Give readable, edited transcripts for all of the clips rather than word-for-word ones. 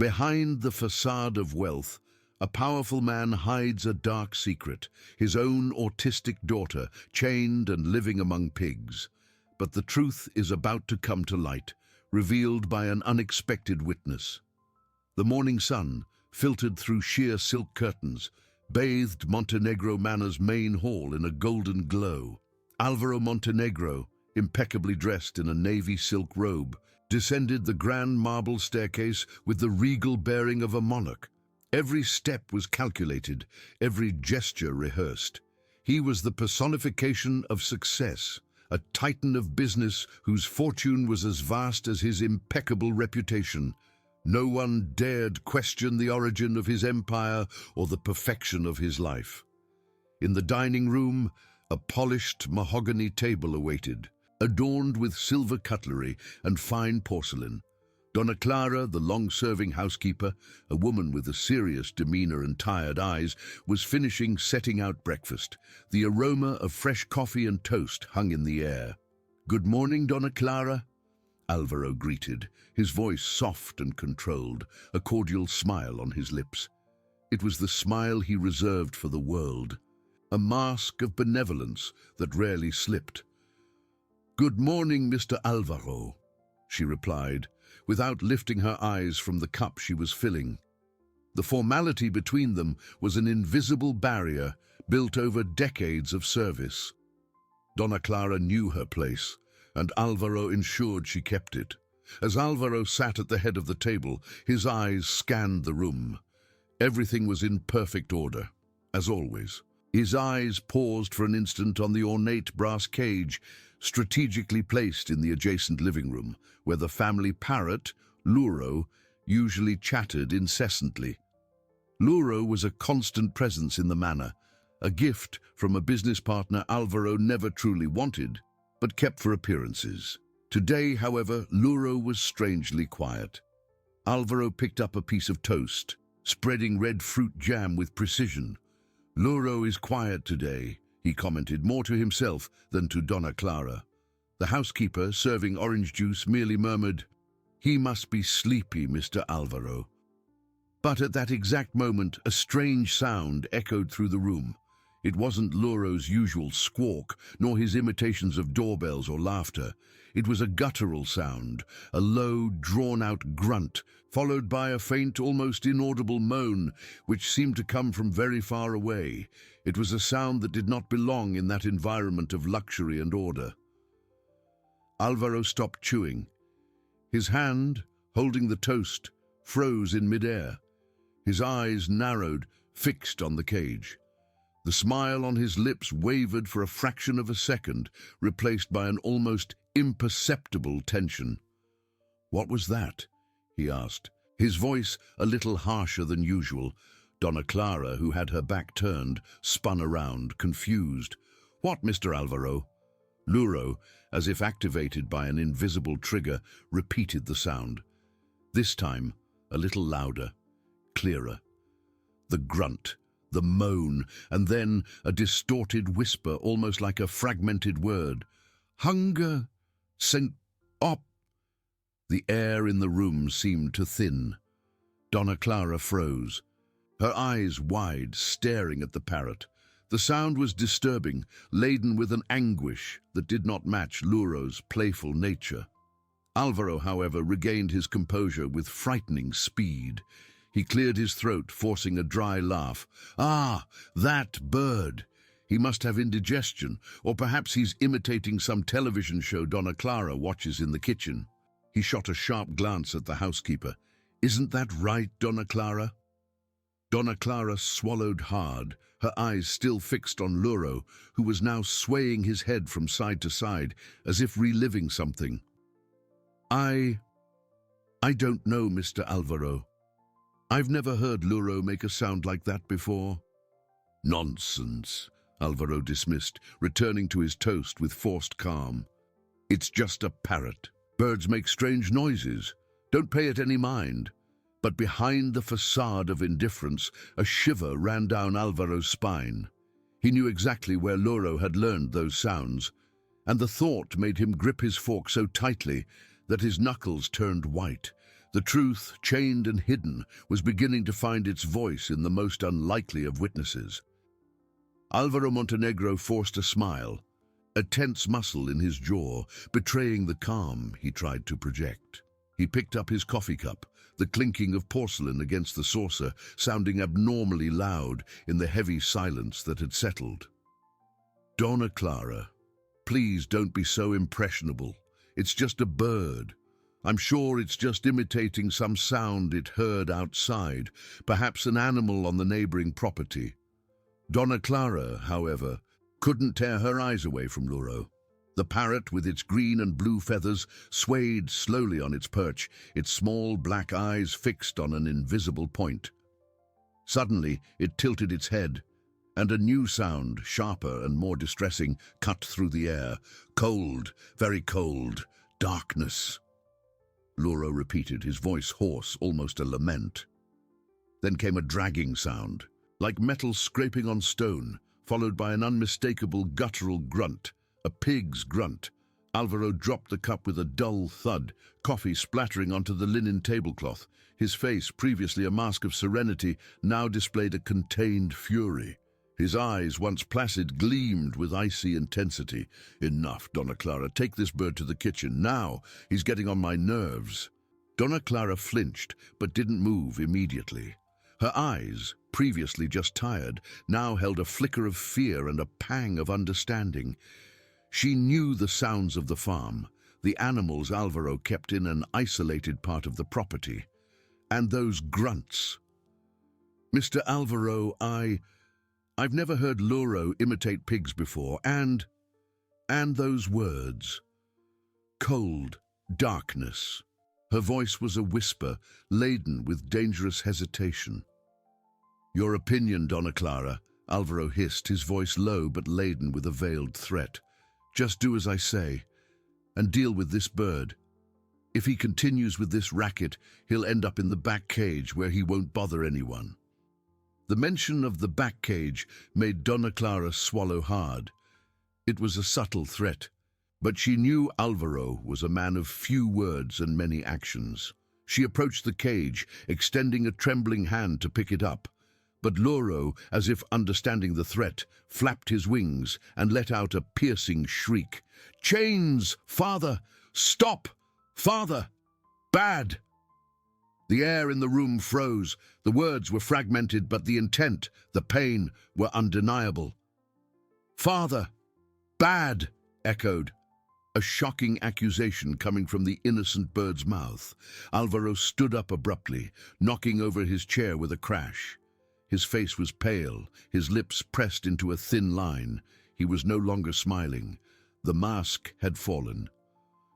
Behind the facade of wealth, a powerful man hides a dark secret, his own autistic daughter, chained and living among pigs. But the truth is about to come to light, revealed by an unexpected witness. The morning sun, filtered through sheer silk curtains, bathed Montenegro Manor's main hall in a golden glow. Alvaro Montenegro, impeccably dressed in a navy silk robe, descended the grand marble staircase with the regal bearing of a monarch. Every step was calculated, every gesture rehearsed. He was the personification of success, a titan of business whose fortune was as vast as his impeccable reputation. No one dared question the origin of his empire or the perfection of his life. In the dining room, a polished mahogany table awaited, adorned with silver cutlery and fine porcelain. Donna Clara, the long-serving housekeeper, a woman with a serious demeanor and tired eyes, was finishing setting out breakfast. The aroma of fresh coffee and toast hung in the air. "Good morning, Donna Clara," Alvaro greeted, his voice soft and controlled, a cordial smile on his lips. It was the smile he reserved for the world, a mask of benevolence that rarely slipped. "Good morning, Mr. Alvaro," she replied, without lifting her eyes from the cup she was filling. The formality between them was an invisible barrier built over decades of service. Donna Clara knew her place, and Alvaro ensured she kept it. As Alvaro sat at the head of the table, his eyes scanned the room. Everything was in perfect order, as always. His eyes paused for an instant on the ornate brass cage, strategically placed in the adjacent living room, where the family parrot, Luro, usually chattered incessantly. Luro was a constant presence in the manor, a gift from a business partner Alvaro never truly wanted, but kept for appearances. Today, however, Luro was strangely quiet. Alvaro picked up a piece of toast, spreading red fruit jam with precision. "Luro is quiet today," he commented, more to himself than to Donna Clara. The housekeeper, serving orange juice, merely murmured, "He must be sleepy, Mr. Alvaro." But at that exact moment, a strange sound echoed through the room. It wasn't Luro's usual squawk, nor his imitations of doorbells or laughter. It was a guttural sound, a low, drawn-out grunt, followed by a faint, almost inaudible moan, which seemed to come from very far away. It was a sound that did not belong in that environment of luxury and order. Alvaro stopped chewing. His hand, holding the toast, froze in midair. His eyes narrowed, fixed on the cage. The smile on his lips wavered for a fraction of a second, replaced by an almost imperceptible tension. "What was that?" he asked, his voice a little harsher than usual. Donna Clara, who had her back turned, spun around, confused. "What, Mr. Alvaro?" Luro, as if activated by an invisible trigger, repeated the sound. This time, a little louder, clearer. The grunt, the moan, and then a distorted whisper, almost like a fragmented word. "Hunger, Saint Op." The air in the room seemed to thin. Donna Clara froze, her eyes wide, staring at the parrot. The sound was disturbing, laden with an anguish that did not match Luro's playful nature. Alvaro, however, regained his composure with frightening speed. He cleared his throat, forcing a dry laugh. "Ah, that bird! He must have indigestion, or perhaps he's imitating some television show Donna Clara watches in the kitchen." He shot a sharp glance at the housekeeper. "Isn't that right, Donna Clara?" Donna Clara swallowed hard, her eyes still fixed on Luro, who was now swaying his head from side to side, as if reliving something. I don't know, Mr. Alvaro. I've never heard Luro make a sound like that before." "Nonsense," Alvaro dismissed, returning to his toast with forced calm. "It's just a parrot. Birds make strange noises. Don't pay it any mind." But behind the facade of indifference, a shiver ran down Alvaro's spine. He knew exactly where Luro had learned those sounds, and the thought made him grip his fork so tightly that his knuckles turned white. The truth, chained and hidden, was beginning to find its voice in the most unlikely of witnesses. Alvaro Montenegro forced a smile, a tense muscle in his jaw, betraying the calm he tried to project. He picked up his coffee cup, the clinking of porcelain against the saucer sounding abnormally loud in the heavy silence that had settled. "Donna Clara, please don't be so impressionable. It's just a bird. I'm sure it's just imitating some sound it heard outside, perhaps an animal on the neighboring property." Donna Clara, however, couldn't tear her eyes away from Luro. The parrot, with its green and blue feathers, swayed slowly on its perch, its small black eyes fixed on an invisible point. Suddenly, it tilted its head, and a new sound, sharper and more distressing, cut through the air. "Cold, very cold, darkness," Luro repeated, his voice hoarse, almost a lament. Then came a dragging sound, like metal scraping on stone, followed by an unmistakable guttural grunt, a pig's grunt. Alvaro dropped the cup with a dull thud, coffee splattering onto the linen tablecloth. His face, previously a mask of serenity, now displayed a contained fury. His eyes, once placid, gleamed with icy intensity. "Enough, Donna Clara. Take this bird to the kitchen. Now! He's getting on my nerves." Donna Clara flinched, but didn't move immediately. Her eyes, previously just tired, now held a flicker of fear and a pang of understanding. She knew the sounds of the farm, the animals Alvaro kept in an isolated part of the property, and those grunts. "Mr. Alvaro, I've never heard Luro imitate pigs before, and those words. Cold, darkness." Her voice was a whisper, laden with dangerous hesitation. "Your opinion, Donna Clara," Alvaro hissed, his voice low but laden with a veiled threat. "Just do as I say, and deal with this bird. If he continues with this racket, he'll end up in the back cage where he won't bother anyone." The mention of the back cage made Donna Clara swallow hard. It was a subtle threat, but she knew Alvaro was a man of few words and many actions. She approached the cage, extending a trembling hand to pick it up. But Luro, as if understanding the threat, flapped his wings and let out a piercing shriek. "Chains, father! Stop! Father! Bad!" The air in the room froze. The words were fragmented, but the intent, the pain, were undeniable. "Father! Bad!" echoed. A shocking accusation coming from the innocent bird's mouth. Alvaro stood up abruptly, knocking over his chair with a crash. His face was pale, his lips pressed into a thin line. He was no longer smiling. The mask had fallen.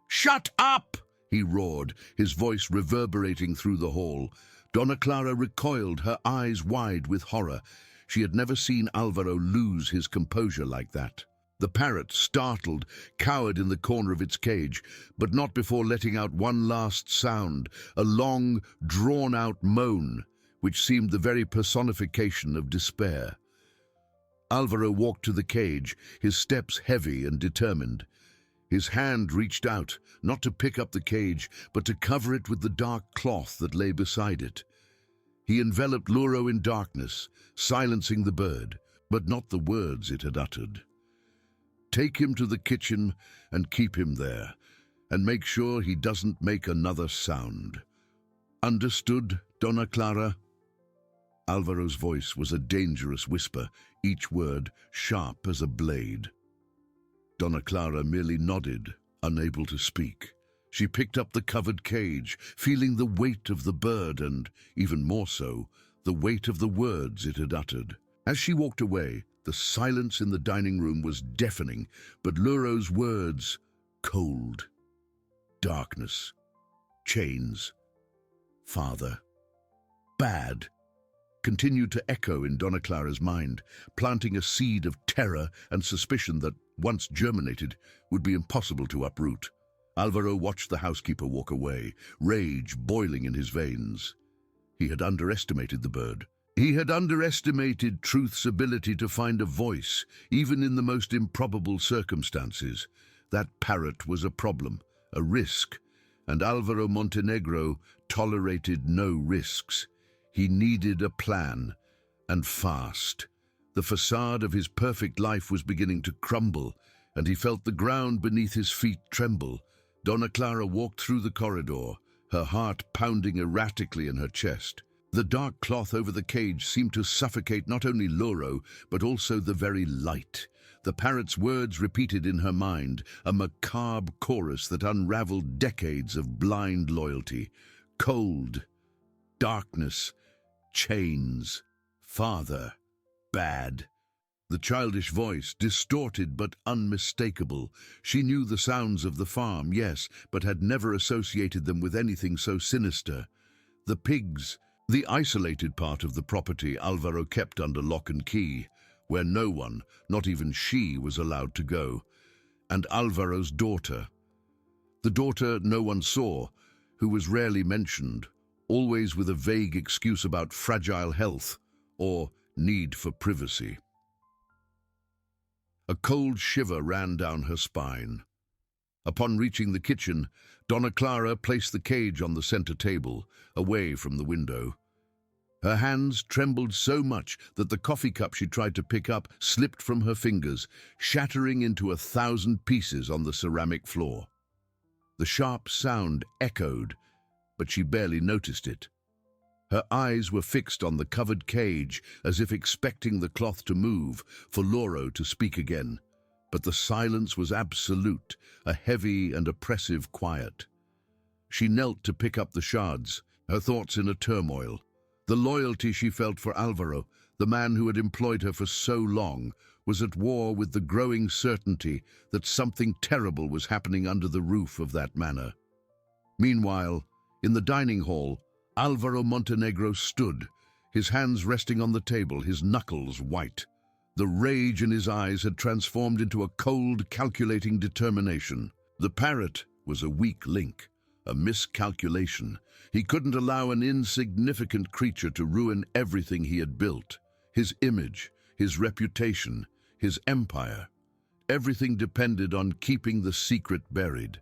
"Shut up!" he roared, his voice reverberating through the hall. Donna Clara recoiled, her eyes wide with horror. She had never seen Alvaro lose his composure like that. The parrot, startled, cowered in the corner of its cage, but not before letting out one last sound, a long, drawn-out moan, which seemed the very personification of despair. Alvaro walked to the cage, his steps heavy and determined. His hand reached out, not to pick up the cage, but to cover it with the dark cloth that lay beside it. He enveloped Luro in darkness, silencing the bird, but not the words it had uttered. "Take him to the kitchen and keep him there, and make sure he doesn't make another sound. Understood, Donna Clara?" Alvaro's voice was a dangerous whisper, each word sharp as a blade. Donna Clara merely nodded, unable to speak. She picked up the covered cage, feeling the weight of the bird and, even more so, the weight of the words it had uttered. As she walked away, the silence in the dining room was deafening, but Luro's words, cold, darkness, chains, father, bad, continued to echo in Donna Clara's mind, planting a seed of terror and suspicion that, once germinated, would be impossible to uproot. Alvaro watched the housekeeper walk away, rage boiling in his veins. He had underestimated the bird. He had underestimated truth's ability to find a voice, even in the most improbable circumstances. That parrot was a problem, a risk, and Alvaro Montenegro tolerated no risks. He needed a plan, and fast. The facade of his perfect life was beginning to crumble, and he felt the ground beneath his feet tremble. Donna Clara walked through the corridor, her heart pounding erratically in her chest. The dark cloth over the cage seemed to suffocate not only Lauro, but also the very light. The parrot's words repeated in her mind, a macabre chorus that unraveled decades of blind loyalty. Cold, darkness, chains, father, bad. The childish voice, distorted but unmistakable. She knew the sounds of the farm, yes, but had never associated them with anything so sinister. The pigs, the isolated part of the property Alvaro kept under lock and key, where no one, not even she, was allowed to go. And Alvaro's daughter. The daughter no one saw, who was rarely mentioned, always with a vague excuse about fragile health or need for privacy. A cold shiver ran down her spine. Upon reaching the kitchen, Donna Clara placed the cage on the center table, away from the window. Her hands trembled so much that the coffee cup she tried to pick up slipped from her fingers, shattering into 1,000 pieces on the ceramic floor. The sharp sound echoed, but she barely noticed it. Her eyes were fixed on the covered cage, as if expecting the cloth to move, for Lauro to speak again. But the silence was absolute, a heavy and oppressive quiet. She knelt to pick up the shards, her thoughts in a turmoil. The loyalty she felt for Alvaro, the man who had employed her for so long, was at war with the growing certainty that something terrible was happening under the roof of that manor. Meanwhile, in the dining hall, Alvaro Montenegro stood, his hands resting on the table, his knuckles white. The rage in his eyes had transformed into a cold, calculating determination. The parrot was a weak link, a miscalculation. He couldn't allow an insignificant creature to ruin everything he had built. His image, his reputation, his empire. Everything depended on keeping the secret buried.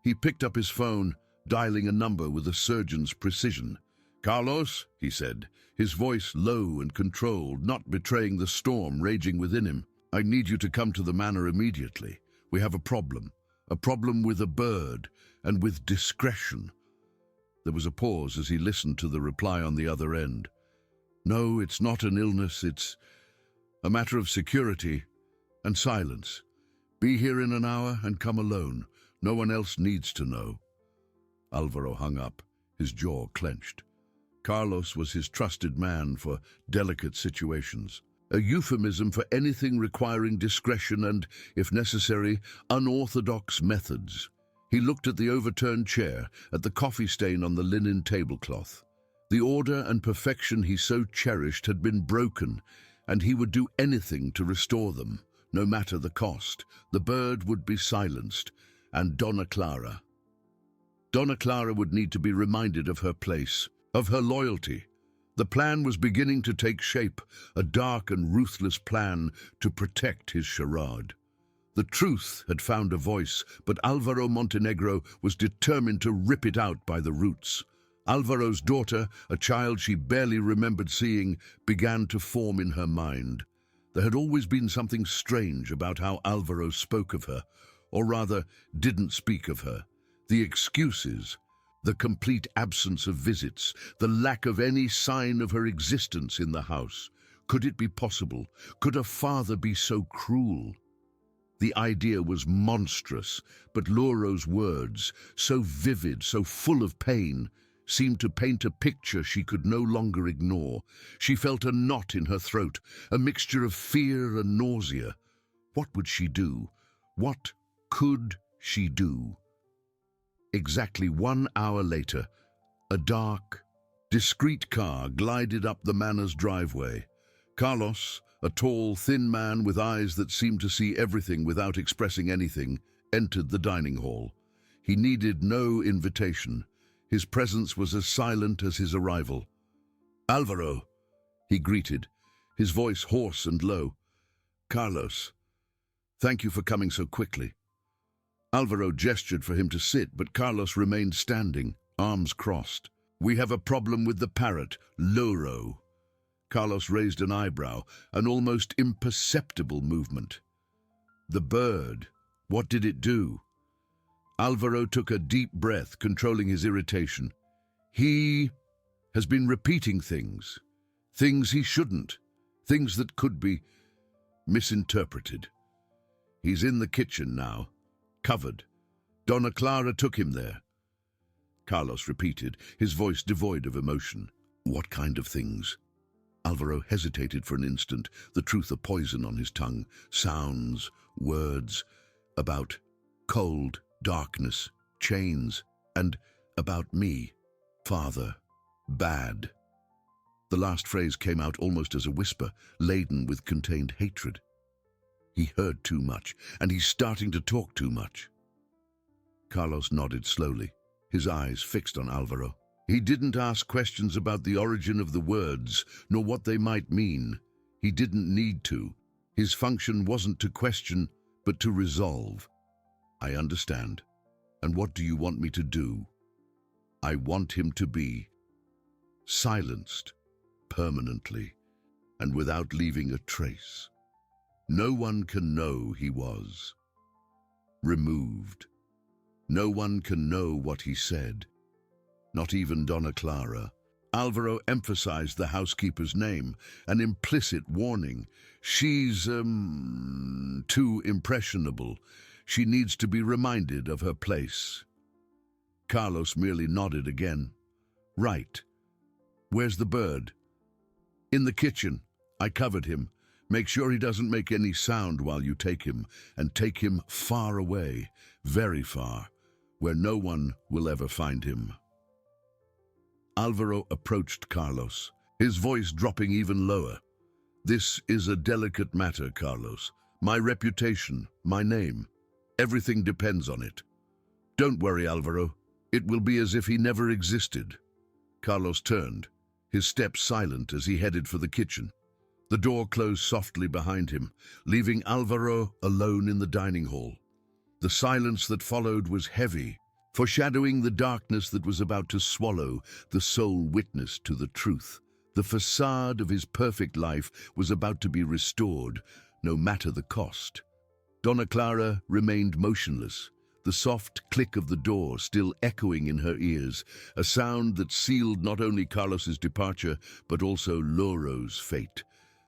He picked up his phone, dialing a number with a surgeon's precision. "Carlos," he said, his voice low and controlled, not betraying the storm raging within him. "I need you to come to the manor immediately. We have a problem with a bird, and with discretion." There was a pause as he listened to the reply on the other end. "No, it's not an illness, it's a matter of security and silence. Be here in an hour and come alone. No one else needs to know." Alvaro hung up, his jaw clenched. Carlos was his trusted man for delicate situations, a euphemism for anything requiring discretion and, if necessary, unorthodox methods. He looked at the overturned chair, at the coffee stain on the linen tablecloth. The order and perfection he so cherished had been broken, and he would do anything to restore them, no matter the cost. The bird would be silenced, and Donna Clara would need to be reminded of her place, of her loyalty. The plan was beginning to take shape, a dark and ruthless plan to protect his charade. The truth had found a voice, but Alvaro Montenegro was determined to rip it out by the roots. Alvaro's daughter, a child she barely remembered seeing, began to form in her mind. There had always been something strange about how Alvaro spoke of her, or rather, didn't speak of her. The excuses, the complete absence of visits, the lack of any sign of her existence in the house. Could it be possible? Could a father be so cruel? The idea was monstrous, but Lauro's words, so vivid, so full of pain, seemed to paint a picture she could no longer ignore. She felt a knot in her throat, a mixture of fear and nausea. What would she do? What could she do? Exactly 1 hour later, a dark, discreet car glided up the manor's driveway. Carlos, a tall, thin man with eyes that seemed to see everything without expressing anything, entered the dining hall. He needed no invitation. His presence was as silent as his arrival. "Alvaro," he greeted, his voice hoarse and low. "Carlos, thank you for coming so quickly." Alvaro gestured for him to sit, but Carlos remained standing, arms crossed. "We have a problem with the parrot, Loro." Carlos raised an eyebrow, an almost imperceptible movement. "The bird, what did it do?" Alvaro took a deep breath, controlling his irritation. "He has been repeating things he shouldn't, things that could be misinterpreted. He's in the kitchen now, covered. Donna Clara took him there." Carlos repeated, his voice devoid of emotion. "What kind of things?" Alvaro hesitated for an instant, the truth a poison on his tongue. Sounds, words, about cold, darkness, chains, and about me, father, bad. The last phrase came out almost as a whisper, laden with contained hatred. He heard too much, and he's starting to talk too much. Carlos nodded slowly, his eyes fixed on Alvaro. He didn't ask questions about the origin of the words, nor what they might mean. He didn't need to. His function wasn't to question, but to resolve. "I understand. And what do you want me to do?" "I want him to be silenced, permanently, and without leaving a trace. No one can know he was removed. No one can know what he said. Not even Donna Clara." Alvaro emphasized the housekeeper's name, an implicit warning. "She's, too impressionable. She needs to be reminded of her place." Carlos merely nodded again. "Right. Where's the bird?" "In the kitchen. I covered him. Make sure he doesn't make any sound while you take him, and take him far away, very far, where no one will ever find him." Alvaro approached Carlos, his voice dropping even lower. "This is a delicate matter, Carlos. My reputation, my name, everything depends on it. Don't worry, Alvaro. It will be as if he never existed." Carlos turned, his steps silent as he headed for the kitchen. The door closed softly behind him, leaving Alvaro alone in the dining hall. The silence that followed was heavy, foreshadowing the darkness that was about to swallow the sole witness to the truth. The facade of his perfect life was about to be restored, no matter the cost. Donna Clara remained motionless, the soft click of the door still echoing in her ears, a sound that sealed not only Carlos's departure, but also Loro's fate.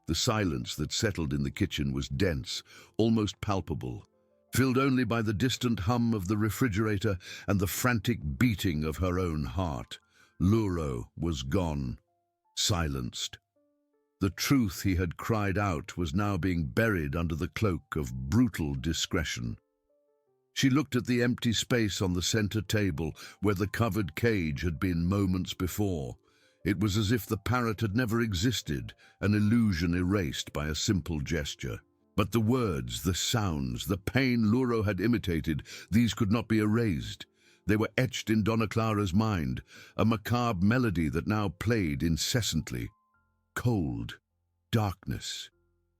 The silence that settled in the kitchen was dense, almost palpable, filled only by the distant hum of the refrigerator and the frantic beating of her own heart. Loro was gone, silenced. The truth he had cried out was now being buried under the cloak of brutal discretion. She looked at the empty space on the center table where the covered cage had been moments before. It was as if the parrot had never existed, an illusion erased by a simple gesture. But the words, the sounds, the pain Loro had imitated, these could not be erased. They were etched in Donna Clara's mind, a macabre melody that now played incessantly. Cold, darkness,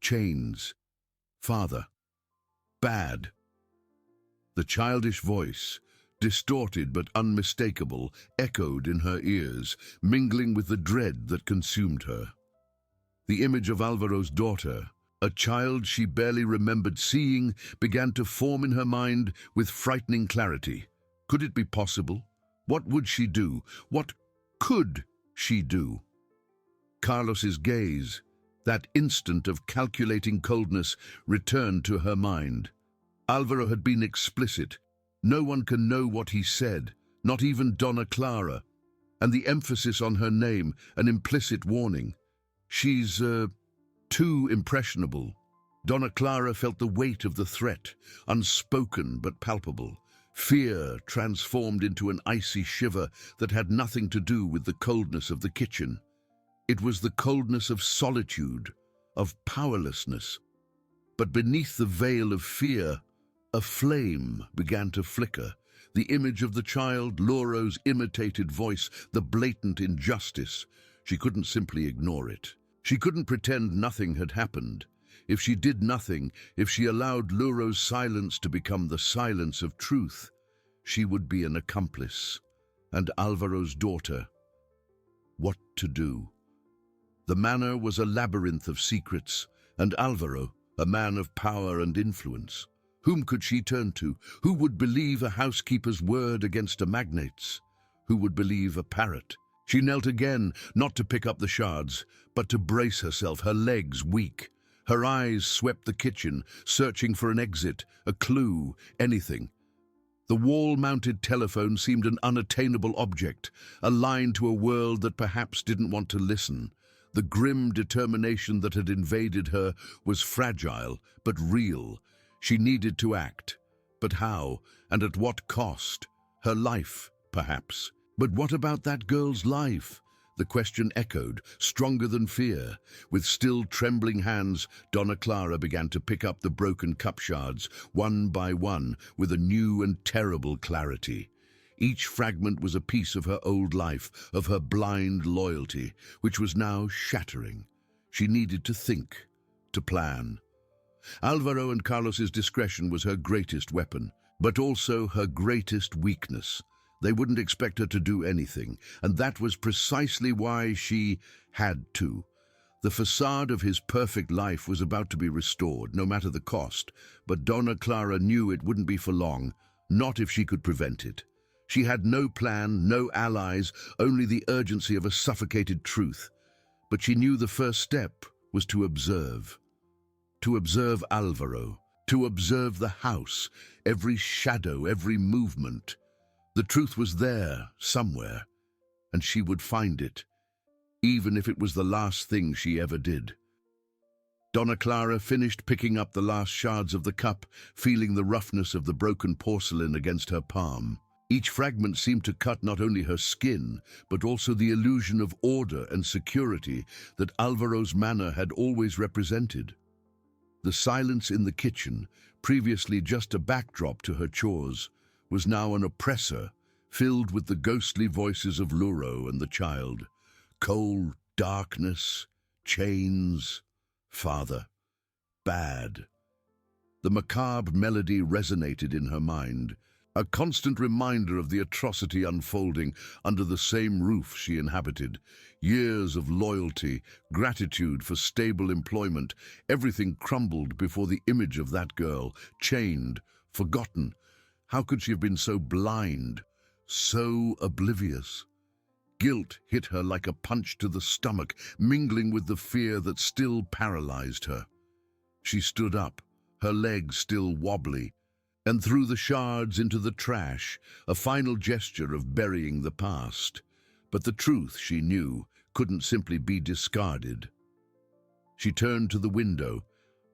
chains, father, bad. The childish voice, distorted but unmistakable, echoed in her ears, mingling with the dread that consumed her. The image of Alvaro's daughter, a child she barely remembered seeing, began to form in her mind with frightening clarity. Could it be possible? What would she do? What could she do? Carlos's gaze, that instant of calculating coldness, returned to her mind. Alvaro had been explicit. No one can know what he said, not even Donna Clara. And the emphasis on her name, an implicit warning. She's, too impressionable. Donna Clara felt the weight of the threat, unspoken but palpable. Fear transformed into an icy shiver that had nothing to do with the coldness of the kitchen. It was the coldness of solitude, of powerlessness. But beneath the veil of fear, a flame began to flicker. The image of the child, Loro's imitated voice, the blatant injustice. She couldn't simply ignore it. She couldn't pretend nothing had happened. if she did nothing, if she allowed Luro's silence to become the silence of truth, she would be an accomplice. And Alvaro's daughter. What to do? The manor was a labyrinth of secrets, and Alvaro, a man of power and influence. Whom could she turn to? Who would believe a housekeeper's word against a magnate's? Who would believe a parrot? She knelt again, not to pick up the shards, but to brace herself, her legs weak. Her eyes swept the kitchen, searching for an exit, a clue, anything. The wall-mounted telephone seemed an unattainable object, a line to a world that perhaps didn't want to listen. The grim determination that had invaded her was fragile, but real. She needed to act. But how, and at what cost? Her life, perhaps. But what about that girl's life? The question echoed, stronger than fear. With still trembling hands, Donna Clara began to pick up the broken cup shards, one by one, with a new and terrible clarity. Each fragment was a piece of her old life, of her blind loyalty, which was now shattering. She needed to think, to plan. Alvaro and Carlos's discretion was her greatest weapon, but also her greatest weakness. They wouldn't expect her to do anything, and that was precisely why she had to. The facade of his perfect life was about to be restored, no matter the cost, but Donna Clara knew it wouldn't be for long, not if she could prevent it. She had no plan, no allies, only the urgency of a suffocated truth. But she knew the first step was to observe. To observe Alvaro, to observe the house, every shadow, every movement. The truth was there, somewhere, and she would find it, even if it was the last thing she ever did. Donna Clara finished picking up the last shards of the cup, feeling the roughness of the broken porcelain against her palm. Each fragment seemed to cut not only her skin, but also the illusion of order and security that Alvaro's manor had always represented. The silence in the kitchen, previously just a backdrop to her chores, was now an oppressor, filled with the ghostly voices of Luro and the child. Cold darkness, chains, father, bad. The macabre melody resonated in her mind, a constant reminder of the atrocity unfolding under the same roof she inhabited. Years of loyalty, gratitude for stable employment, everything crumbled before the image of that girl, chained, forgotten. How could she have been so blind, so oblivious? Guilt hit her like a punch to the stomach, mingling with the fear that still paralyzed her. She stood up, her legs still wobbly, and threw the shards into the trash, a final gesture of burying the past. But the truth, she knew, couldn't simply be discarded. She turned to the window,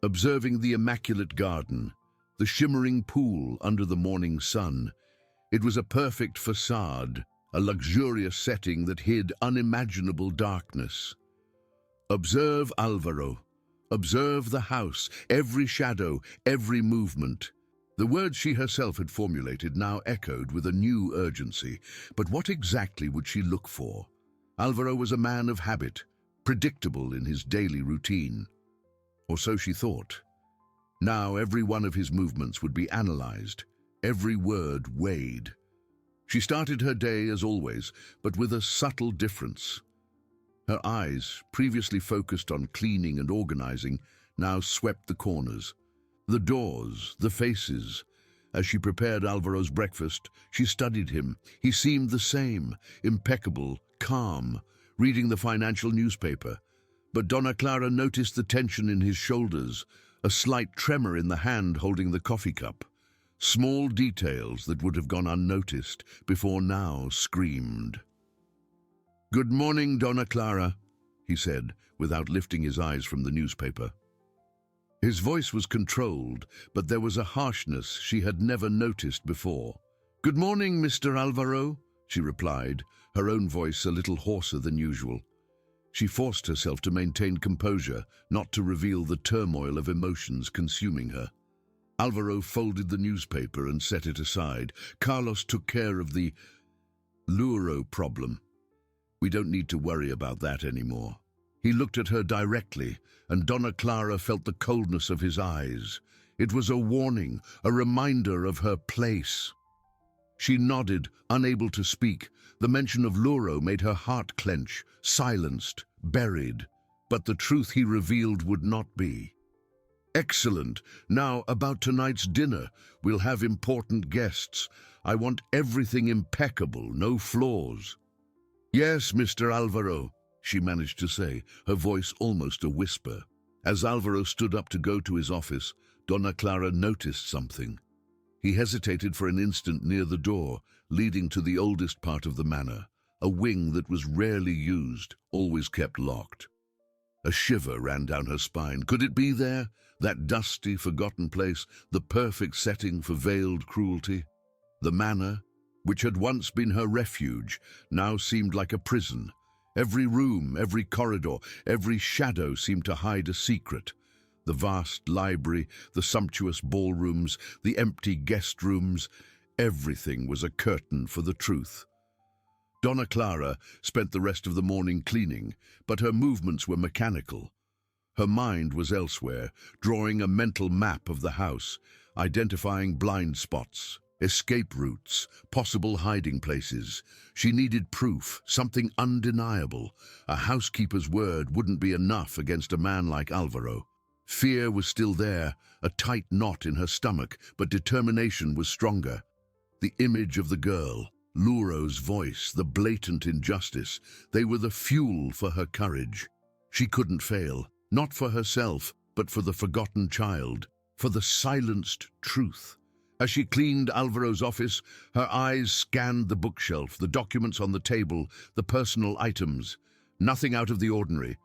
observing the immaculate garden, the shimmering pool under the morning sun. It was a perfect facade, a luxurious setting that hid unimaginable darkness. Observe Alvaro. Observe the house, every shadow, every movement. The words she herself had formulated now echoed with a new urgency. But what exactly would she look for? Alvaro was a man of habit, predictable in his daily routine. Or so she thought. Now every one of his movements would be analyzed, every word weighed. She started her day as always, but with a subtle difference. Her eyes, previously focused on cleaning and organizing, now swept the corners. The doors, the faces. As she prepared Alvaro's breakfast, she studied him. He seemed the same, impeccable, calm, reading the financial newspaper. But Donna Clara noticed the tension in his shoulders, a slight tremor in the hand holding the coffee cup. Small details that would have gone unnoticed before now screamed. "Good morning, Donna Clara," he said, without lifting his eyes from the newspaper. His voice was controlled, but there was a harshness she had never noticed before. "Good morning, Mr. Alvaro," she replied, her own voice a little hoarser than usual. She forced herself to maintain composure, not to reveal the turmoil of emotions consuming her. Alvaro folded the newspaper and set it aside. "Carlos took care of the Luro problem. We don't need to worry about that anymore," He looked at her directly, and Donna Clara felt the coldness of his eyes. It was a warning, a reminder of her place. She nodded, unable to speak. The mention of Luro made her heart clench, silenced, buried. But the truth he revealed would not be. Excellent. Now, about tonight's dinner. We'll have important guests. I want everything impeccable, no flaws. Yes, Mr. Alvaro, she managed to say, her voice almost a whisper. As Alvaro stood up to go to his office, Donna Clara noticed something. He hesitated for an instant near the door, leading to the oldest part of the manor, a wing that was rarely used, always kept locked. A shiver ran down her spine. Could it be there? That dusty, forgotten place, the perfect setting for veiled cruelty? The manor, which had once been her refuge, now seemed like a prison. Every room, every corridor, every shadow seemed to hide a secret. The vast library, the sumptuous ballrooms, the empty guest rooms, everything was a curtain for the truth. Donna Clara spent the rest of the morning cleaning, but her movements were mechanical. Her mind was elsewhere, drawing a mental map of the house, identifying blind spots, escape routes, possible hiding places. She needed proof, something undeniable. A housekeeper's word wouldn't be enough against a man like Alvaro. Fear was still there, a tight knot in her stomach, but determination was stronger. The image of the girl, Luro's voice, the blatant injustice, they were the fuel for her courage. She couldn't fail, not for herself, but for the forgotten child, for the silenced truth. As she cleaned Alvaro's office, her eyes scanned the bookshelf, the documents on the table, the personal items. Nothing out of the ordinary.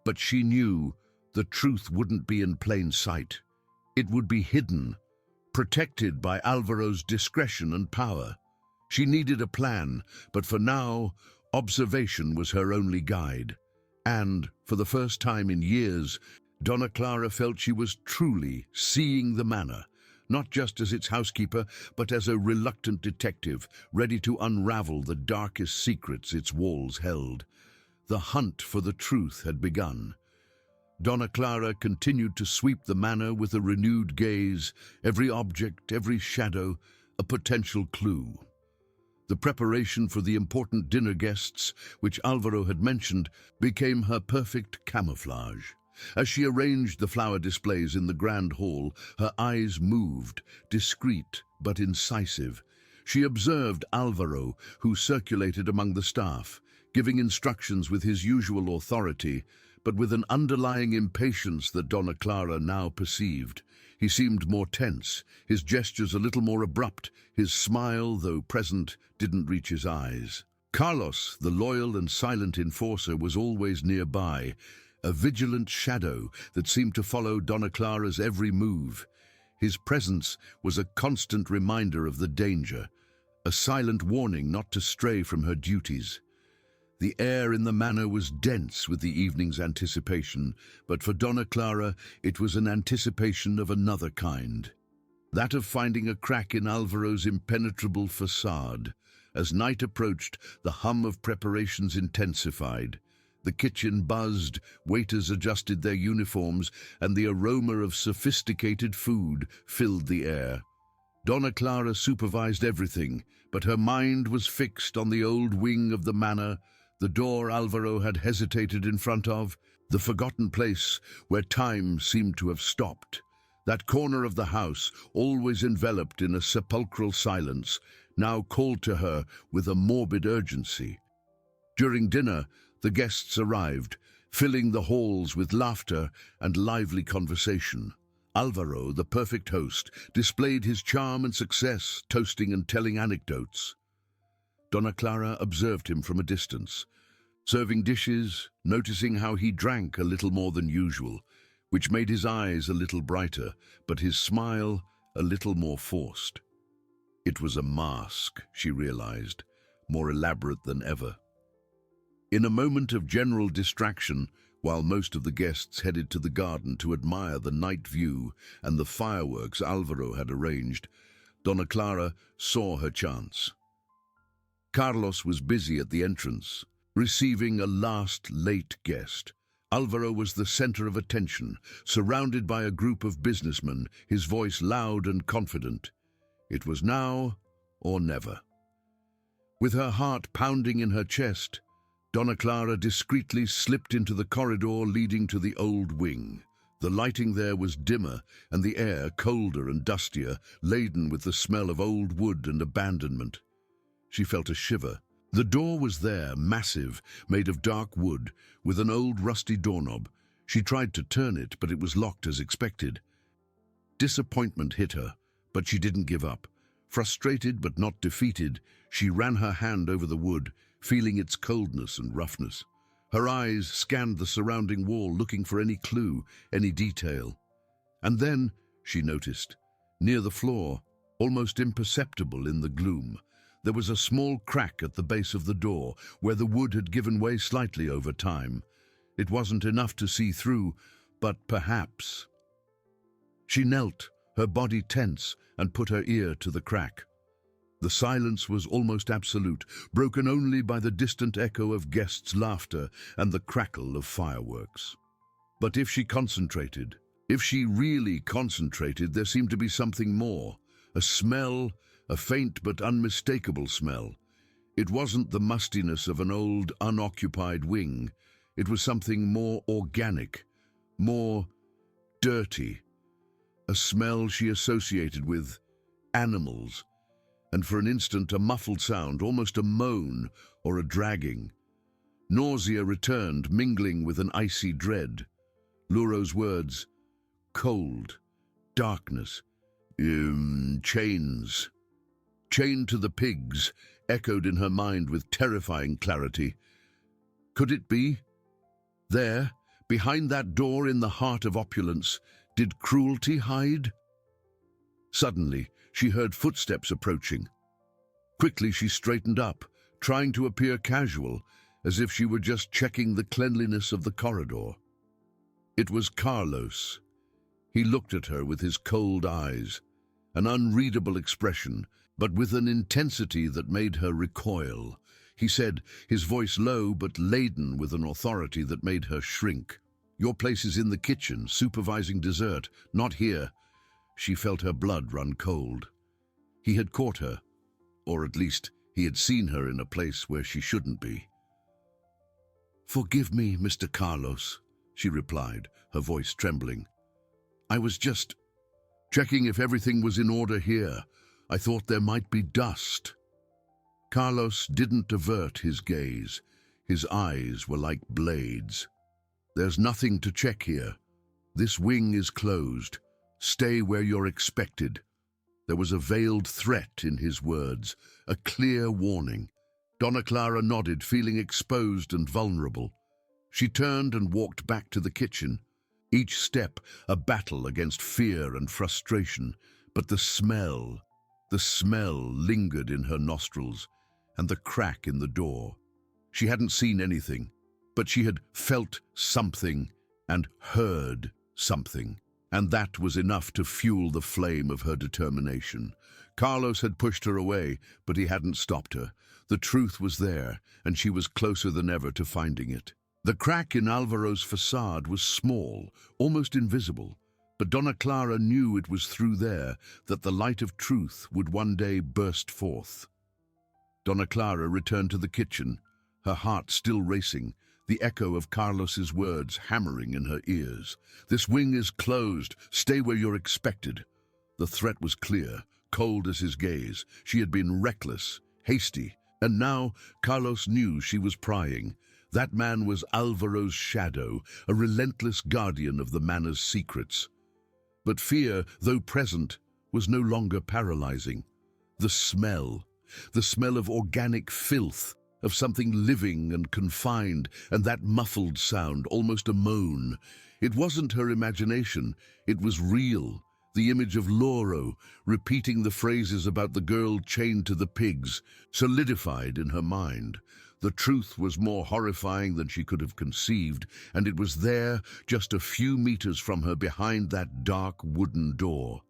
But she knew the truth wouldn't be in plain sight. It would be hidden, protected by Alvaro's discretion and power. She needed a plan, but for now, observation was her only guide. And, for the first time in years, Donna Clara felt she was truly seeing the manor, not just as its housekeeper, but as a reluctant detective, ready to unravel the darkest secrets its walls held. The hunt for the truth had begun. Donna Clara continued to sweep the manor with a renewed gaze, every object, every shadow, a potential clue. The preparation for the important dinner guests, which Alvaro had mentioned, became her perfect camouflage. As she arranged the flower displays in the grand hall, her eyes moved, discreet but incisive. She observed Alvaro, who circulated among the staff, giving instructions with his usual authority, but with an underlying impatience that Donna Clara now perceived. He seemed more tense, his gestures a little more abrupt, his smile, though present, didn't reach his eyes. Carlos, the loyal and silent enforcer, was always nearby, a vigilant shadow that seemed to follow Donna Clara's every move. His presence was a constant reminder of the danger, a silent warning not to stray from her duties. The air in the manor was dense with the evening's anticipation, but for Donna Clara it was an anticipation of another kind. That of finding a crack in Alvaro's impenetrable facade. As night approached, the hum of preparations intensified. The kitchen buzzed, waiters adjusted their uniforms, and the aroma of sophisticated food filled the air. Donna Clara supervised everything, but her mind was fixed on the old wing of the manor, the door Alvaro had hesitated in front of, the forgotten place where time seemed to have stopped. That corner of the house, always enveloped in a sepulchral silence, now called to her with a morbid urgency. During dinner, the guests arrived, filling the halls with laughter and lively conversation. Alvaro, the perfect host, displayed his charm and success, toasting and telling anecdotes. Donna Clara observed him from a distance, serving dishes, noticing how he drank a little more than usual, which made his eyes a little brighter, but his smile a little more forced. It was a mask, she realized, more elaborate than ever. In a moment of general distraction, while most of the guests headed to the garden to admire the night view and the fireworks Alvaro had arranged, Donna Clara saw her chance. Carlos was busy at the entrance, receiving a last late guest, Alvaro was the center of attention, surrounded by a group of businessmen, his voice loud and confident. It was now or never. With her heart pounding in her chest, Donna Clara discreetly slipped into the corridor leading to the old wing. The lighting there was dimmer, and the air colder and dustier, laden with the smell of old wood and abandonment. She felt a shiver. The door was there, massive, made of dark wood, with an old rusty doorknob. She tried to turn it, but it was locked as expected. Disappointment hit her, but she didn't give up. Frustrated but not defeated, she ran her hand over the wood, feeling its coldness and roughness. Her eyes scanned the surrounding wall, looking for any clue, any detail. And then she noticed, near the floor, almost imperceptible in the gloom, there was a small crack at the base of the door, where the wood had given way slightly over time. It wasn't enough to see through, but perhaps. She knelt, her body tense, and put her ear to the crack. The silence was almost absolute, broken only by the distant echo of guests' laughter and the crackle of fireworks. But if she concentrated, if she really concentrated, there seemed to be something more. A smell, a faint but unmistakable smell. It wasn't the mustiness of an old, unoccupied wing. It was something more organic, more dirty. A smell she associated with animals, and for an instant a muffled sound, almost a moan or a dragging. Nausea returned, mingling with an icy dread. Luro's words, cold, darkness, chains. Chained to the pigs, echoed in her mind with terrifying clarity. Could it be? There, behind that door in the heart of opulence, did cruelty hide? Suddenly, she heard footsteps approaching. Quickly she straightened up, trying to appear casual, as if she were just checking the cleanliness of the corridor. It was Carlos. He looked at her with his cold eyes, an unreadable expression, but with an intensity that made her recoil. He said, his voice low but laden with an authority that made her shrink. "Your place is in the kitchen, supervising dessert, not here." She felt her blood run cold. He had caught her, or at least he had seen her in a place where she shouldn't be. "Forgive me, Mr. Carlos," she replied, her voice trembling. "I was just checking if everything was in order here. I thought there might be dust." Carlos didn't avert his gaze. His eyes were like blades. "There's nothing to check here. This wing is closed. Stay where you're expected." There was a veiled threat in his words, a clear warning. Donna Clara nodded, feeling exposed and vulnerable. She turned and walked back to the kitchen. Each step a battle against fear and frustration, but the smell lingered in her nostrils, and the crack in the door. She hadn't seen anything, but she had felt something and heard something, and that was enough to fuel the flame of her determination. Carlos had pushed her away, but he hadn't stopped her. The truth was there, and she was closer than ever to finding it. The crack in Alvaro's facade was small, almost invisible, but Donna Clara knew it was through there that the light of truth would one day burst forth. Donna Clara returned to the kitchen, her heart still racing, the echo of Carlos's words hammering in her ears. "This wing is closed. Stay where you're expected." The threat was clear, cold as his gaze. She had been reckless, hasty, and now Carlos knew she was prying. That man was Alvaro's shadow, a relentless guardian of the manor's secrets. But fear, though present, was no longer paralyzing. The smell of organic filth, of something living and confined, and that muffled sound, almost a moan. It wasn't her imagination, it was real. The image of Lauro, repeating the phrases about the girl chained to the pigs, solidified in her mind. The truth was more horrifying than she could have conceived, and it was there, just a few meters from her behind that dark wooden door.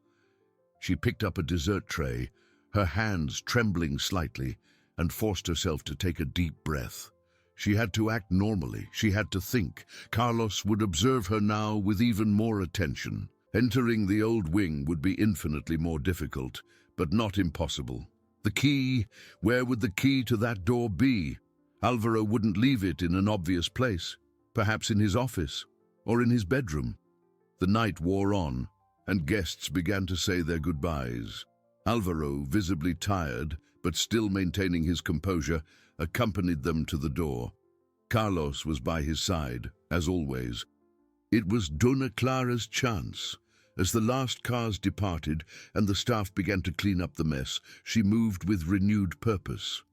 She picked up a dessert tray, her hands trembling slightly, and forced herself to take a deep breath. She had to act normally. She had to think. Carlos would observe her now with even more attention. Entering the old wing would be infinitely more difficult, but not impossible. The key, where would the key to that door be? Alvaro wouldn't leave it in an obvious place, perhaps in his office or in his bedroom. The night wore on, and guests began to say their goodbyes. Alvaro, visibly tired, but still maintaining his composure, accompanied them to the door. Carlos was by his side, as always. It was Dona Clara's chance. As the last cars departed and the staff began to clean up the mess, she moved with renewed purpose.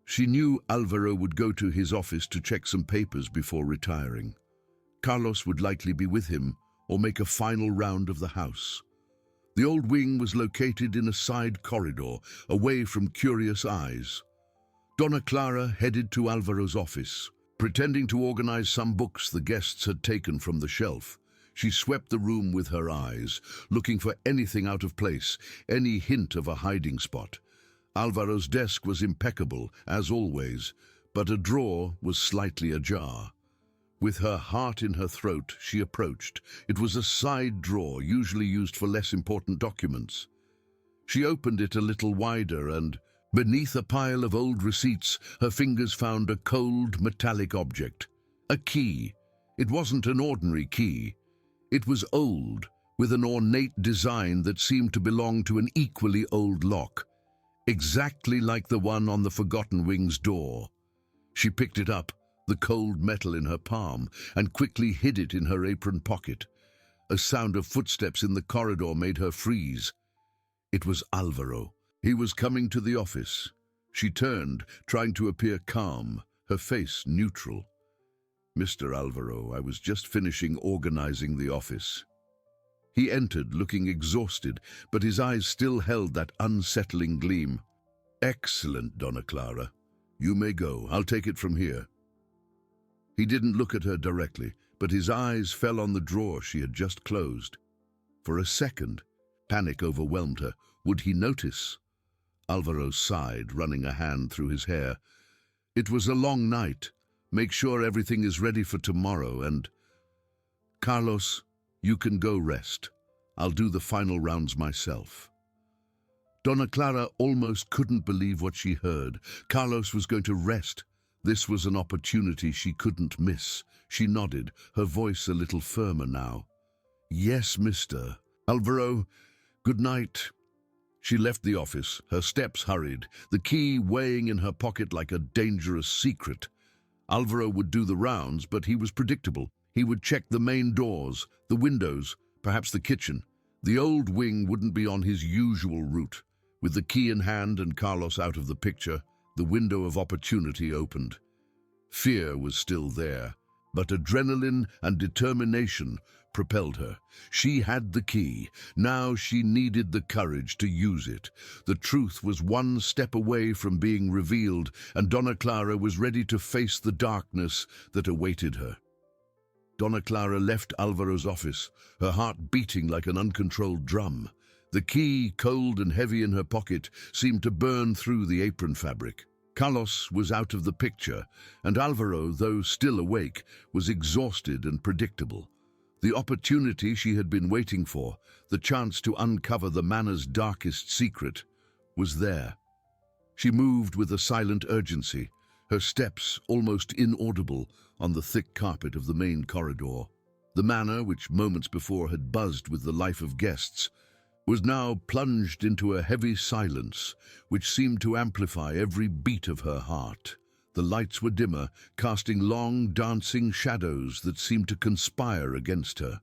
She knew Alvaro would go to his office to check some papers before retiring. Carlos would likely be with him or make a final round of the house. The old wing was located in a side corridor, away from curious eyes. Dona Clara headed to Alvaro's office. Pretending to organize some books the guests had taken from the shelf, she swept the room with her eyes, looking for anything out of place, any hint of a hiding spot. Alvaro's desk was impeccable, as always, but a drawer was slightly ajar. With her heart in her throat, she approached. It was a side drawer, usually used for less important documents. She opened it a little wider and, beneath a pile of old receipts, her fingers found a cold, metallic object. A key. It wasn't an ordinary key. It was old, with an ornate design that seemed to belong to an equally old lock, exactly like the one on the Forgotten Wing's door. She picked it up, the cold metal in her palm, and quickly hid it in her apron pocket. A sound of footsteps in the corridor made her freeze. It was Alvaro. He was coming to the office. She turned, trying to appear calm, her face neutral. "Mr. Alvaro, I was just finishing organizing the office." He entered, looking exhausted, but his eyes still held that unsettling gleam. "Excellent, Dona Clara. You may go. I'll take it from here." He didn't look at her directly, but his eyes fell on the drawer she had just closed. For a second, panic overwhelmed her. Would he notice? Alvaro sighed, running a hand through his hair. "It was a long night. Make sure everything is ready for tomorrow, and... Carlos, you can go rest. I'll do the final rounds myself." Dona Clara almost couldn't believe what she heard. Carlos was going to rest. This was an opportunity she couldn't miss. She nodded, her voice a little firmer now. "Yes, Mr. Alvaro, good night." She left the office, her steps hurried, the key weighing in her pocket like a dangerous secret. Alvaro would do the rounds, but he was predictable. He would check the main doors, the windows, perhaps the kitchen. The old wing wouldn't be on his usual route. With the key in hand and Carlos out of the picture, the window of opportunity opened. Fear was still there, but adrenaline and determination propelled her. She had the key. Now she needed the courage to use it. The truth was one step away from being revealed, and Dona Clara was ready to face the darkness that awaited her. Dona Clara left Alvaro's office, her heart beating like an uncontrolled drum. The key, cold and heavy in her pocket, seemed to burn through the apron fabric. Carlos was out of the picture, and Alvaro, though still awake, was exhausted and predictable. The opportunity she had been waiting for, the chance to uncover the manor's darkest secret, was there. She moved with a silent urgency, her steps almost inaudible on the thick carpet of the main corridor. The manor, which moments before had buzzed with the life of guests, was now plunged into a heavy silence which seemed to amplify every beat of her heart. The lights were dimmer, casting long, dancing shadows that seemed to conspire against her.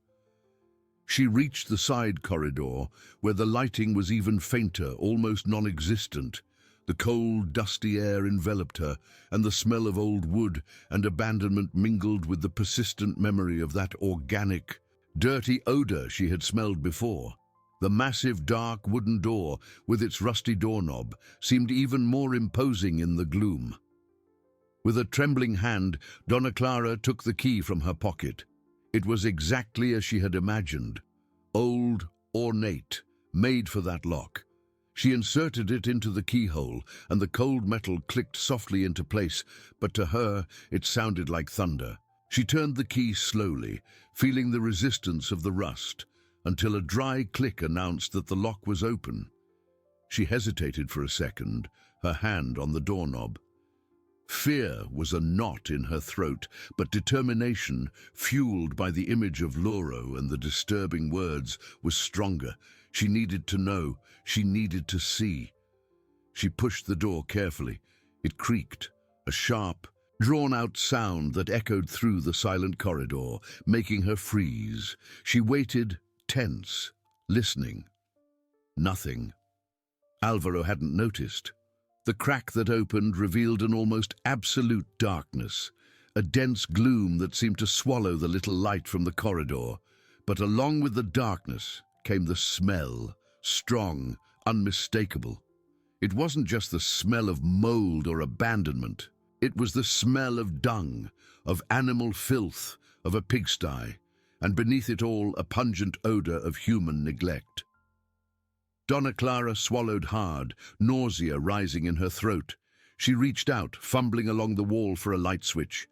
She reached the side corridor, where the lighting was even fainter, almost non-existent. The cold, dusty air enveloped her, and the smell of old wood and abandonment mingled with the persistent memory of that organic, dirty odor she had smelled before. The massive, dark wooden door, with its rusty doorknob, seemed even more imposing in the gloom. With a trembling hand, Dona Clara took the key from her pocket. It was exactly as she had imagined. Old, ornate, made for that lock. She inserted it into the keyhole, and the cold metal clicked softly into place, but to her it sounded like thunder. She turned the key slowly, feeling the resistance of the rust, until a dry click announced that the lock was open. She hesitated for a second, her hand on the doorknob. Fear was a knot in her throat, but determination, fueled by the image of Lauro and the disturbing words, was stronger. She needed to know. She needed to see. She pushed the door carefully. It creaked, a sharp, drawn-out sound that echoed through the silent corridor, making her freeze. She waited, tense, listening. Nothing. Alvaro hadn't noticed. The crack that opened revealed an almost absolute darkness, a dense gloom that seemed to swallow the little light from the corridor. But along with the darkness came the smell, strong, unmistakable. It wasn't just the smell of mold or abandonment. It was the smell of dung, of animal filth, of a pigsty, and beneath it all a pungent odor of human neglect. Donna Clara swallowed hard, nausea rising in her throat. She reached out, fumbling along the wall for a light switch.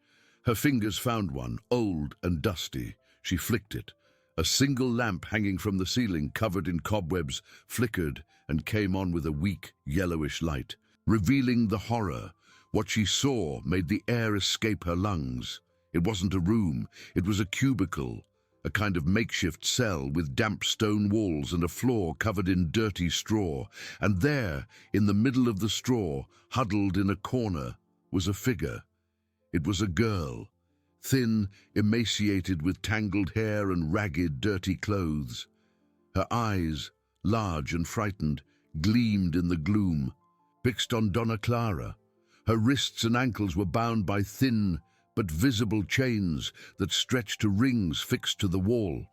Her fingers found one, old and dusty. She flicked it. A single lamp hanging from the ceiling, covered in cobwebs, flickered and came on with a weak, yellowish light, revealing the horror. What she saw made the air escape her lungs. It wasn't a room, it was a cubicle, a kind of makeshift cell with damp stone walls and a floor covered in dirty straw. And there, in the middle of the straw, huddled in a corner, was a figure. It was a girl, thin, emaciated with tangled hair and ragged, dirty clothes. Her eyes, large and frightened, gleamed in the gloom, fixed on Donna Clara. Her wrists and ankles were bound by thin but visible chains that stretched to rings fixed to the wall.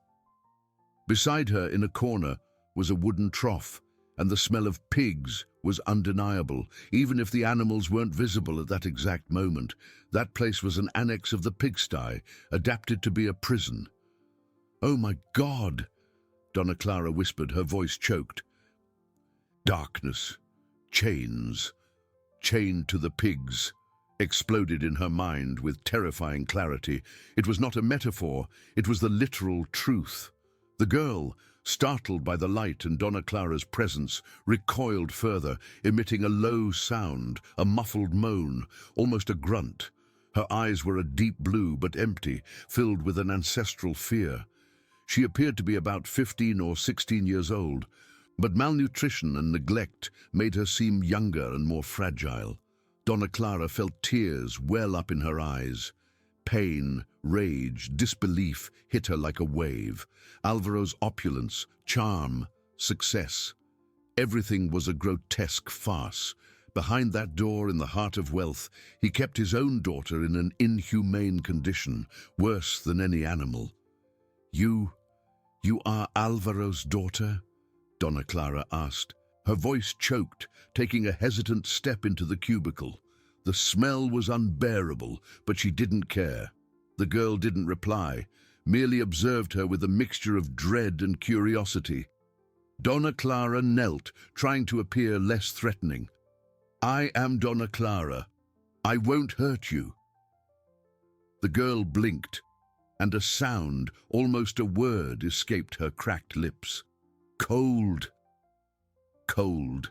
Beside her, in a corner, was a wooden trough, and the smell of pigs was undeniable, even if the animals weren't visible at that exact moment. That place was an annex of the pigsty, adapted to be a prison. "Oh my God!" Donna Clara whispered, her voice choked. Darkness, chains, chained to the pigs, exploded in her mind with terrifying clarity. It was not a metaphor, it was the literal truth. The girl, startled by the light and Donna Clara's presence, recoiled further, emitting a low sound, a muffled moan, almost a grunt. Her eyes were a deep blue but empty, filled with an ancestral fear. She appeared to be about 15 or 16 years old, but malnutrition and neglect made her seem younger and more fragile. Donna Clara felt tears well up in her eyes. Pain, rage, disbelief hit her like a wave. Alvaro's opulence, charm, success. Everything was a grotesque farce. Behind that door in the heart of wealth, he kept his own daughter in an inhumane condition, worse than any animal. You are Alvaro's daughter?" Donna Clara asked. Her voice choked, taking a hesitant step into the cubicle. The smell was unbearable, but she didn't care. The girl didn't reply, merely observed her with a mixture of dread and curiosity. Donna Clara knelt, trying to appear less threatening. "I am Donna Clara. I won't hurt you." The girl blinked, and a sound, almost a word, escaped her cracked lips. Cold. Cold.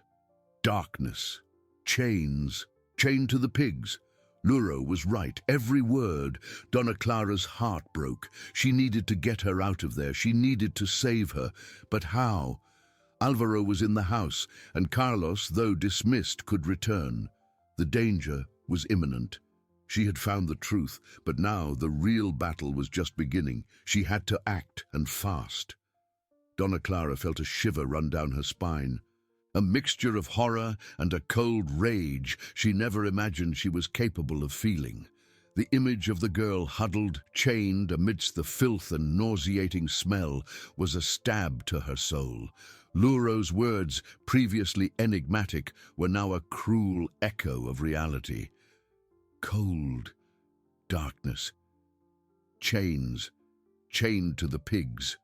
Darkness. Chains. Chained to the pigs. Lauro was right, every word. Donna Clara's heart broke. She needed to get her out of there. She needed to save her. But how? Alvaro was in the house, and Carlos, though dismissed, could return. The danger was imminent. She had found the truth, but now the real battle was just beginning. She had to act, and fast. Donna Clara felt a shiver run down her spine. A mixture of horror and a cold rage she never imagined she was capable of feeling. The image of the girl huddled, chained amidst the filth and nauseating smell was a stab to her soul. Lauro's words, previously enigmatic, were now a cruel echo of reality. Cold, darkness, chains, chained to the pigs.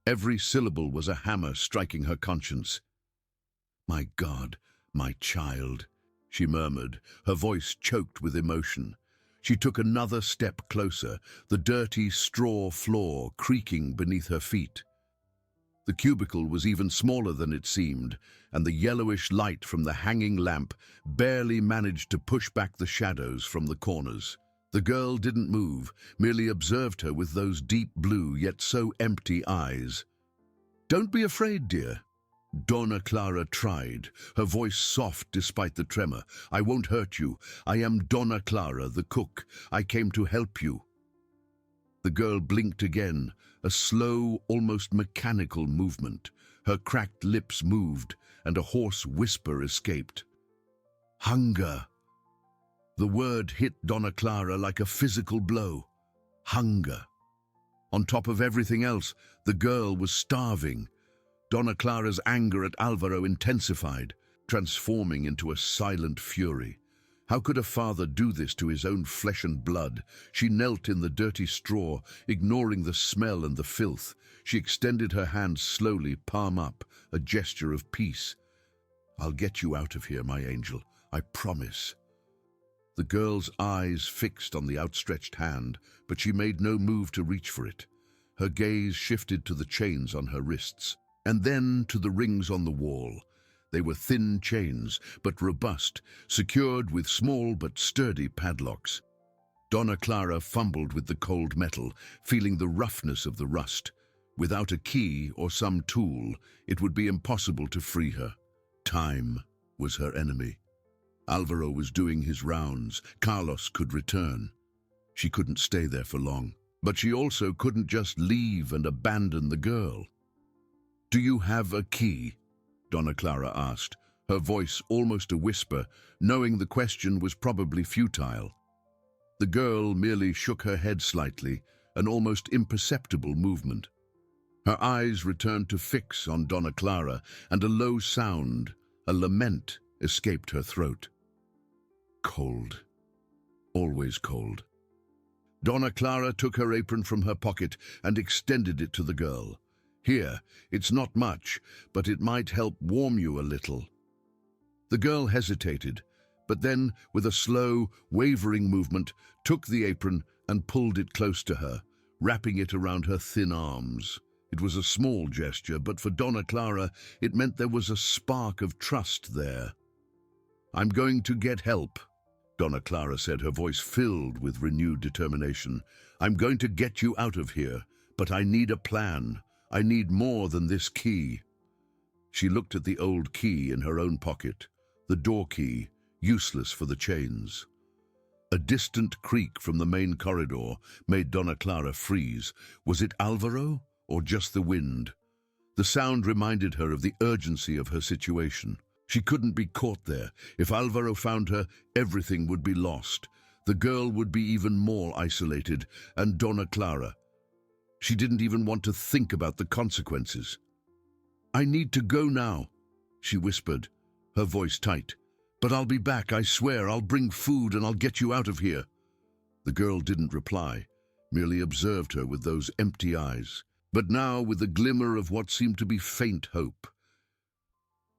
Every syllable was a hammer striking her conscience. "My God, my child," she murmured, her voice choked with emotion. She took another step closer, the dirty straw floor creaking beneath her feet. The cubicle was even smaller than it seemed, and the yellowish light from the hanging lamp barely managed to push back the shadows from the corners. The girl didn't move, merely observed her with those deep blue yet so empty eyes. "Don't be afraid, dear." Donna Clara tried, her voice soft despite the tremor. "I won't hurt you. I am Donna Clara, the cook. I came to help you." The girl blinked again, a slow, almost mechanical movement. Her cracked lips moved, and a hoarse whisper escaped. "Hunger." The word hit Donna Clara like a physical blow. Hunger. On top of everything else, the girl was starving. Donna Clara's anger at Alvaro intensified, transforming into a silent fury. How could a father do this to his own flesh and blood? She knelt in the dirty straw, ignoring the smell and the filth. She extended her hand slowly, palm up, a gesture of peace. "I'll get you out of here, my angel. I promise." The girl's eyes fixed on the outstretched hand, but she made no move to reach for it. Her gaze shifted to the chains on her wrists, and then to the rings on the wall. They were thin chains, but robust, secured with small but sturdy padlocks. Donna Clara fumbled with the cold metal, feeling the roughness of the rust. Without a key or some tool, it would be impossible to free her. Time was her enemy. Alvaro was doing his rounds. Carlos could return. She couldn't stay there for long, but she also couldn't just leave and abandon the girl. "Do you have a key?" Donna Clara asked, her voice almost a whisper, knowing the question was probably futile. The girl merely shook her head slightly, an almost imperceptible movement. Her eyes returned to fix on Donna Clara, and a low sound, a lament, escaped her throat. Cold. Always cold. Donna Clara took her apron from her pocket and extended it to the girl. "Here, it's not much, but it might help warm you a little." The girl hesitated, but then, with a slow, wavering movement, took the apron and pulled it close to her, wrapping it around her thin arms. It was a small gesture, but for Donna Clara, it meant there was a spark of trust there. "I'm going to get help," Donna Clara said, her voice filled with renewed determination. "I'm going to get you out of here, but I need a plan. I need more than this key." She looked at the old key in her own pocket, the door key, useless for the chains. A distant creak from the main corridor made Donna Clara freeze. Was it Alvaro, or just the wind? The sound reminded her of the urgency of her situation. She couldn't be caught there. If Alvaro found her, everything would be lost. The girl would be even more isolated, and Donna Clara. She didn't even want to think about the consequences. "I need to go now," she whispered, her voice tight. "But I'll be back, I swear. I'll bring food and I'll get you out of here." The girl didn't reply, merely observed her with those empty eyes, but now with a glimmer of what seemed to be faint hope.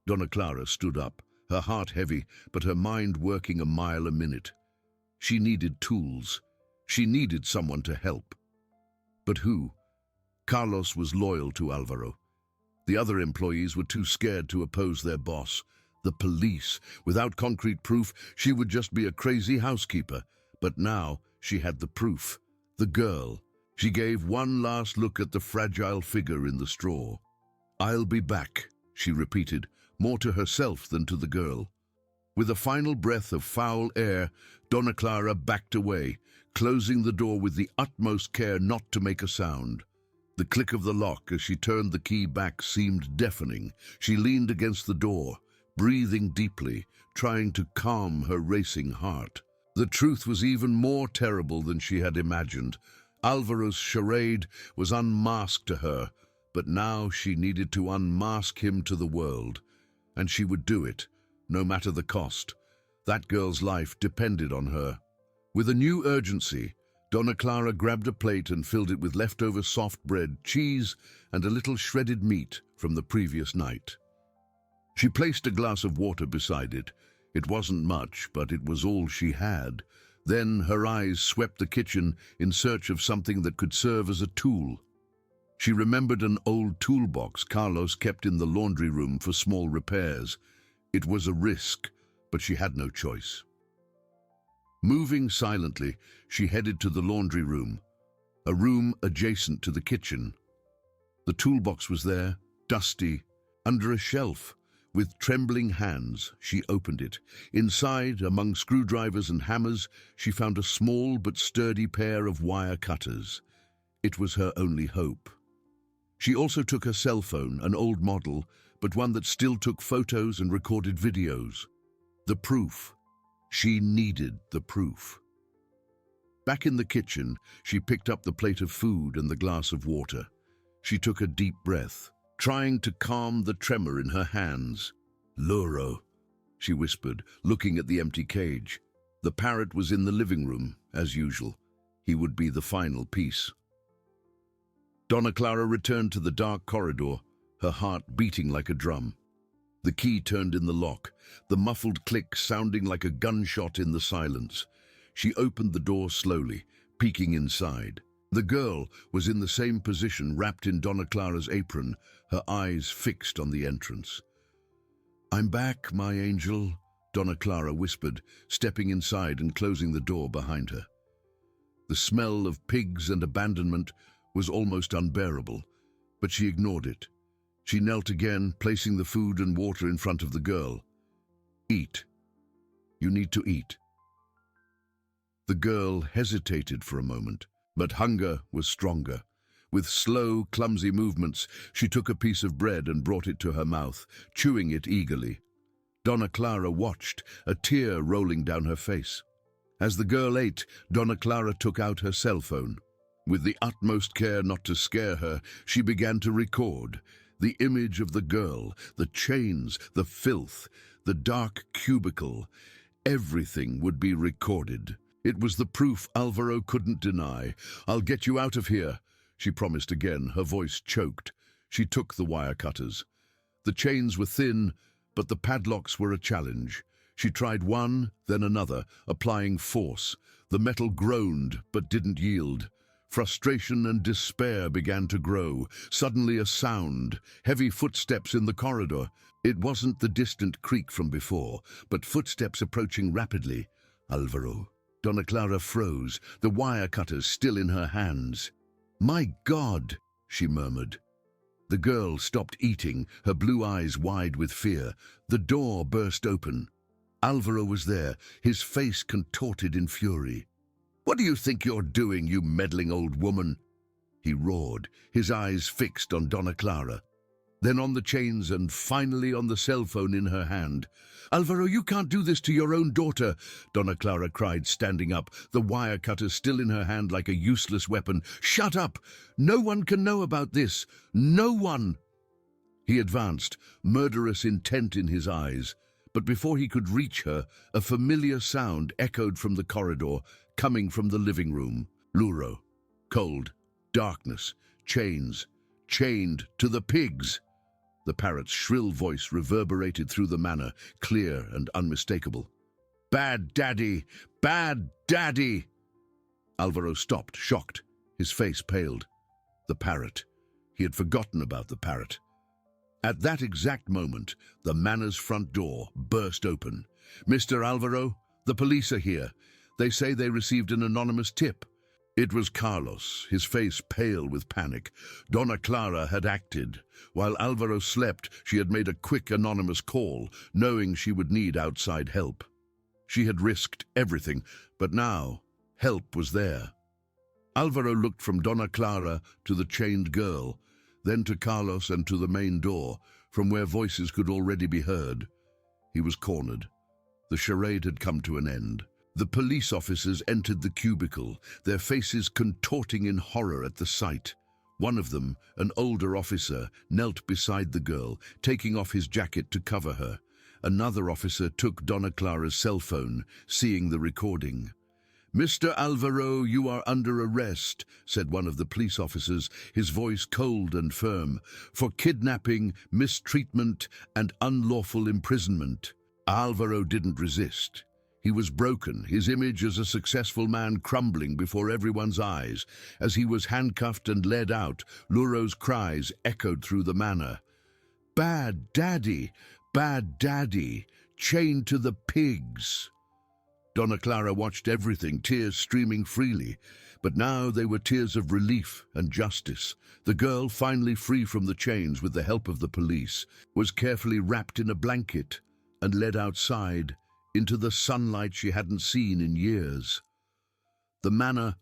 Donna Clara stood up, her heart heavy, but her mind working a mile a minute. She needed tools. She needed someone to help. But who? Carlos was loyal to Alvaro. The other employees were too scared to oppose their boss. The police. Without concrete proof, she would just be a crazy housekeeper. But now she had the proof. The girl. She gave one last look at the fragile figure in the straw. "I'll be back," she repeated, more to herself than to the girl. With a final breath of foul air, Donna Clara backed away, closing the door with the utmost care not to make a sound. The click of the lock as she turned the key back seemed deafening. She leaned against the door, breathing deeply, trying to calm her racing heart. The truth was even more terrible than she had imagined. Alvaro's charade was unmasked to her, but now she needed to unmask him to the world. And she would do it, no matter the cost. That girl's life depended on her. With a new urgency, Donna Clara grabbed a plate and filled it with leftover soft bread, cheese, and a little shredded meat from the previous night. She placed a glass of water beside it. It wasn't much, but it was all she had. Then her eyes swept the kitchen in search of something that could serve as a tool. She remembered an old toolbox Carlos kept in the laundry room for small repairs. It was a risk, but she had no choice. Moving silently, she headed to the laundry room, a room adjacent to the kitchen. The toolbox was there, dusty, under a shelf. With trembling hands, she opened it. Inside, among screwdrivers and hammers, she found a small but sturdy pair of wire cutters. It was her only hope. She also took her cell phone, an old model, but one that still took photos and recorded videos. The proof. She needed the proof. Back in the kitchen, she picked up the plate of food and the glass of water. She took a deep breath, trying to calm the tremor in her hands. "Luro," she whispered, looking at the empty cage. The parrot was in the living room, as usual. He would be the final piece. Donna Clara returned to the dark corridor, her heart beating like a drum. The key turned in the lock, the muffled click sounding like a gunshot in the silence. She opened the door slowly, peeking inside. The girl was in the same position, wrapped in Donna Clara's apron, her eyes fixed on the entrance. "I'm back, my angel," Donna Clara whispered, stepping inside and closing the door behind her. The smell of pigs and abandonment was almost unbearable, but she ignored it. She knelt again, placing the food and water in front of the girl. "Eat. You need to eat." The girl hesitated for a moment, but hunger was stronger. With slow, clumsy movements, she took a piece of bread and brought it to her mouth, chewing it eagerly. Donna Clara watched, a tear rolling down her face. As the girl ate, Donna Clara took out her cell phone. With the utmost care not to scare her, she began to record. The image of the girl, the chains, the filth, the dark cubicle, everything would be recorded. It was the proof Alvaro couldn't deny. "I'll get you out of here," she promised again, her voice choked. She took the wire cutters. The chains were thin, but the padlocks were a challenge. She tried one, then another, applying force. The metal groaned, but didn't yield. Frustration and despair began to grow. Suddenly a sound, heavy footsteps in the corridor. It wasn't the distant creak from before, but footsteps approaching rapidly. "Alvaro." Donna Clara froze, the wire cutters still in her hands. "My God," she murmured. The girl stopped eating, her blue eyes wide with fear. The door burst open. Alvaro was there, his face contorted in fury. "What do you think you're doing, you meddling old woman?" he roared, his eyes fixed on Donna Clara, then on the chains and finally on the cell phone in her hand. "Alvaro, you can't do this to your own daughter," Donna Clara cried, standing up, the wire cutter still in her hand like a useless weapon. "Shut up! No one can know about this. No one!" He advanced, murderous intent in his eyes. But before he could reach her, a familiar sound echoed from the corridor, coming from the living room. Luro. Cold. Darkness. Chains. Chained to the pigs. The parrot's shrill voice reverberated through the manor, clear and unmistakable. "Bad daddy! Bad daddy!" Alvaro stopped, shocked. His face paled. The parrot. He had forgotten about the parrot. At that exact moment, the manor's front door burst open. "Mr. Alvaro, the police are here. They say they received an anonymous tip." It was Carlos, his face pale with panic. Donna Clara had acted. While Alvaro slept, she had made a quick anonymous call, knowing she would need outside help. She had risked everything, but now help was there. Alvaro looked from Donna Clara to the chained girl, then to Carlos and to the main door, from where voices could already be heard. He was cornered. The charade had come to an end. The police officers entered the cubicle, their faces contorting in horror at the sight. One of them, an older officer, knelt beside the girl, taking off his jacket to cover her. Another officer took Donna Clara's cell phone, seeing the recording. "Mr. Alvaro, you are under arrest," said one of the police officers, his voice cold and firm, "for kidnapping, mistreatment, and unlawful imprisonment." Alvaro didn't resist. He was broken, his image as a successful man crumbling before everyone's eyes. As he was handcuffed and led out, Luro's cries echoed through the manor. "Bad daddy! Bad daddy! Chained to the pigs!" Donna Clara watched everything, tears streaming freely. But now they were tears of relief and justice. The girl, finally free from the chains with the help of the police, was carefully wrapped in a blanket and led outside into the sunlight she hadn't seen in years. The manor,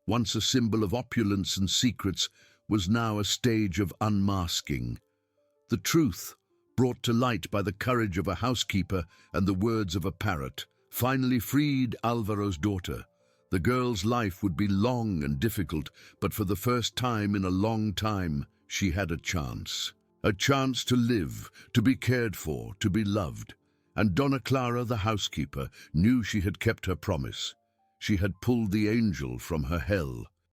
once a symbol of opulence and secrets, was now a stage of unmasking. The truth, brought to light by the courage of a housekeeper and the words of a parrot, finally freed Alvaro's daughter. The girl's life would be long and difficult, but for the first time in a long time, she had a chance. A chance to live, to be cared for, to be loved. And Donna Clara, the housekeeper, knew she had kept her promise. She had pulled the angel from her hell.